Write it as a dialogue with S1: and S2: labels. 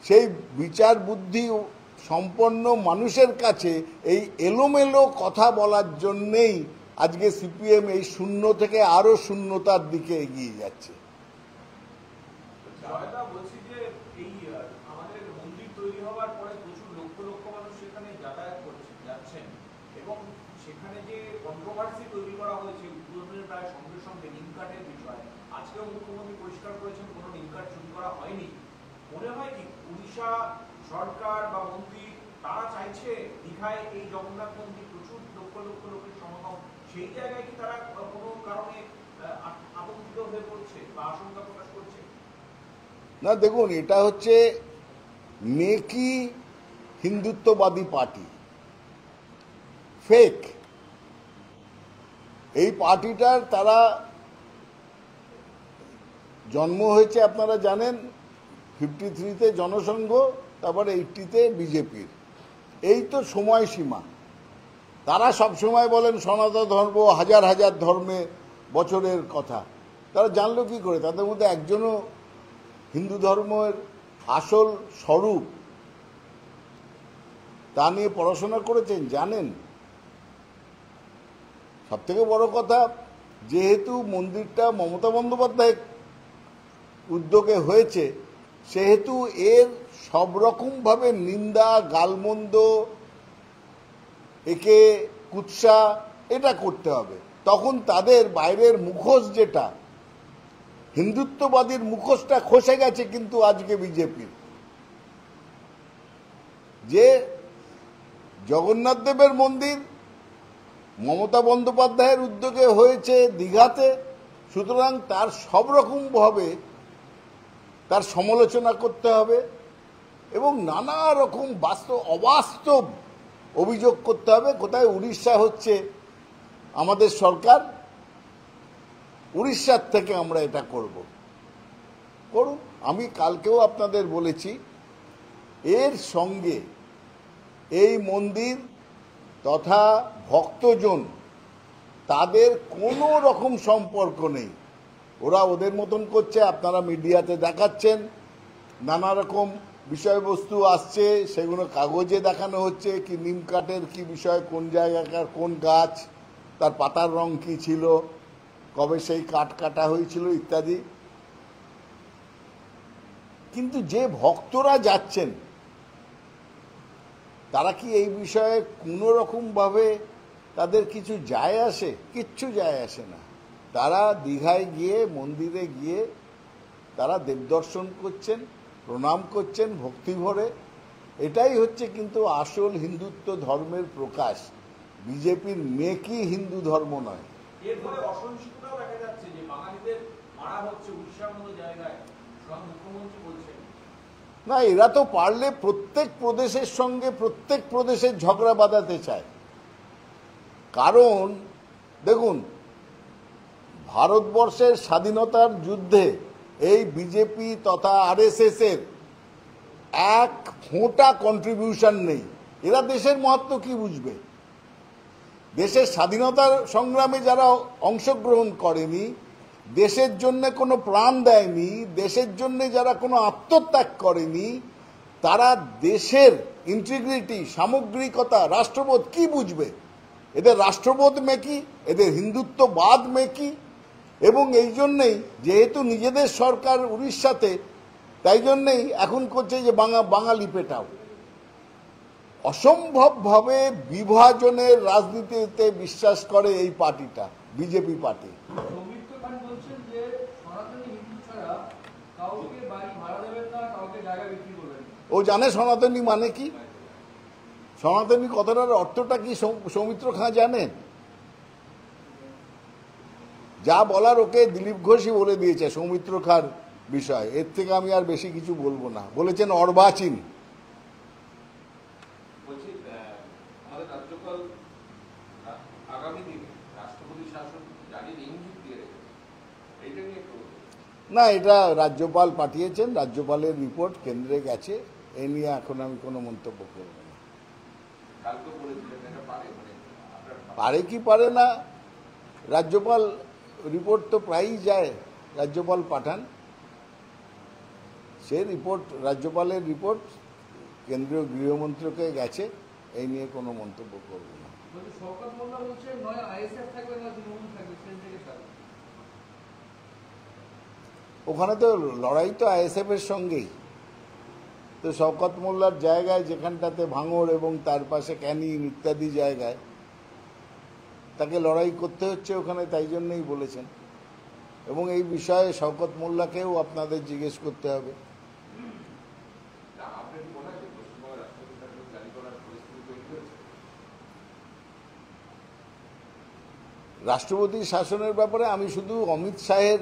S1: সেই বিচার বুদ্ধি সম্পন্ন মানুষের কাছে এই এলোমেলো কথা বলার জন্যেই আজকে সিপিএম এই শূন্য থেকে আরো শূন্যতার দিকে এগিয়ে যাচ্ছে।
S2: সরকার বা মন্ত্রী তারা চাইছে দীঘায় এই জগন্নাথ মন্দির প্রচুর লক্ষ লক্ষ লোকের সমাগম, সেই জায়গায় কি তারা কোনো কারণে আতঙ্কিত হয়ে পড়ছে বা আশঙ্কা প্রকাশ করছে?
S1: না দেখুন, এটা হচ্ছে মেকি হিন্দুত্ববাদী পার্টি, ফেক। এই পার্টিটার তারা জন্ম হয়েছে আপনারা জানেন 53-তে জনসংঘ, তারপর 80-তে বিজেপির, এই তো সময়সীমা। তারা সব সময় বলেন সনাতন ধর্ম হাজার হাজার ধর্মে বছরের কথা। তারা জানলো কি করে? তাদের মধ্যে একজনও হিন্দু ধর্মের আসল স্বরূপ তা নিয়ে পড়াশোনা করেছেন জানেন? সব থেকে বড় কথা, যেহেতু মন্দিরটা মমতা বন্দ্যোপাধ্যায় উদ্যোগে হয়েছে, সেহেতু এর সব রকমভাবে নিন্দা, গালমন্দ, একে কুৎসা এটা করতে হবে। তখন তাদের বাইরের মুখোশ, যেটা হিন্দুত্ববাদীর মুখোশটা খসে গেছে কিন্তু আজকে বিজেপির, যে জগন্নাথ দেবের মন্দির মমতা বন্দ্যোপাধ্যায়ের উদ্যোগে হয়েছে দীঘাতে, সুতরাং তার সব রকমভাবে তার সমালোচনা করতে হবে এবং নানা রকম অবাস্তব অভিযোগ করতে হবে। কোথায় উড়িষ্যা হচ্ছে আমাদের সরকার, উড়িষ্যার থেকে আমরা এটা করুন। আমি কালকেও আপনাদের বলেছি, এর সঙ্গে এই মন্দির তথা ভক্তজন তাদের কোনো রকম সম্পর্ক নেই। ওরা ওদের মতন করছে, আপনারা মিডিয়াতে দেখাচ্ছেন, নানা রকম বিষয়বস্তু আসছে, সেগুলো কাগজে দেখানো হচ্ছে, কি নিম কাঠের কি বিষয়, কোন জায়গাকার কোন গাছ, তার পাতার রং কি ছিল, কবে সেই কাঠ কাটা হয়েছিল ইত্যাদি। কিন্তু যে ভক্তরা যাচ্ছেন তারা কি এই বিষয়ে কোনো রকমভাবে তাদের কিছু যায় আসে? কিচ্ছু যায় আসে না। তারা দীঘায় গিয়ে, মন্দিরে গিয়ে তারা দেবদর্শন করছেন, প্রণাম করছেন ভক্তি ভরে। এটাই হচ্ছে কিন্তু আসল হিন্দুত্ব ধর্মের প্রকাশ, বিজেপির মেকি হিন্দু ধর্ম নয়।
S2: এর ফলে অসহিষ্ণুতাও দেখা যাচ্ছে যে বাঙালিদের মারা হচ্ছে উড়িষ্যার মতো জায়গায়, স্বয়ং মুখ্যমন্ত্রী বলছেন।
S1: না, এরা তো পারলে প্রত্যেক প্রদেশের সঙ্গে প্রত্যেক প্রদেশের ঝগড়া বাঁধাতে চায়। কারণ দেখুন, ভারতবর্ষের স্বাধীনতার যুদ্ধে এই বিজেপি তথা আরএসএস এর এক ফোঁটা কন্ট্রিবিউশন নেই। এরা দেশের মহত্ব কি বুঝবে? দেশের স্বাধীনতার সংগ্রামে যারা অংশগ্রহণ করেনি, দেশের জন্য কোনো প্রাণ দেয়নি, দেশের জন্য যারা কোনো আত্মত্যাগ করেনি, তারা দেশের ইন্টিগ্রিটি, সামগ্রিকতা, রাষ্ট্রবোধ কি বুঝবে? এদের রাষ্ট্রবোধ মেকি, এদের হিন্দুত্ববাদ মেকি। এবং এই জন্যেই যেহেতু নিজেদের সরকার উড়িষ্যাতে, তাই জন্যেই এখন করছে যে বাঙালি পেটাও। অসম্ভবভাবে বিভাজনের রাজনীতিতে বিশ্বাস করে এই পার্টিটা, বিজেপি পার্টি। ও জানে সনাতনী মানে কি, সনাতনী কথাটার অর্থটা কি সৌমিত্র খাঁ জানেন? যা বলার ওকে দিলীপ ঘোষই বলে দিয়েছে সৌমিত্র খাঁর বিষয়। এর থেকে আমি আর বেশি কিছু বলবো না। বলেছেন অর্বাচীন। না, এটা রাজ্যপাল পাঠিয়েছেন, রাজ্যপালের রিপোর্ট কেন্দ্রে গেছে, এ নিয়ে এখন আমি কোনো মন্তব্য করব না। পারে কি পারে না, রাজ্যপাল রিপোর্ট তো প্রায়ই যায়, রাজ্যপাল পাঠান, সে রিপোর্ট, রাজ্যপালের রিপোর্ট কেন্দ্রীয় গৃহমন্ত্রকে গেছে, এই নিয়ে কোনো মন্তব্য করব না।
S3: শওকত মোল্লা বলছে নয় আইএসএফ থাকবে না তৃণমূল থাকবে, সেই থেকে থাকবে।
S1: ওখানে তো লড়াই তো আইএসএফ এর সঙ্গেই। তো শওকত মোল্লার জায়গায় যেখানটাতে ভাঙড় এবং তার পাশে ক্যানিং ইত্যাদি জায়গায় তাকে লড়াই করতে হচ্ছে ওখানে, তাই জন্যই বলেছেন। এবং এই বিষয়ে শওকত মোল্লাকেও আপনাদের জিজ্ঞেস করতে হবে। রাষ্ট্রপতির শাসনের ব্যাপারে আমি শুধু অমিত শাহের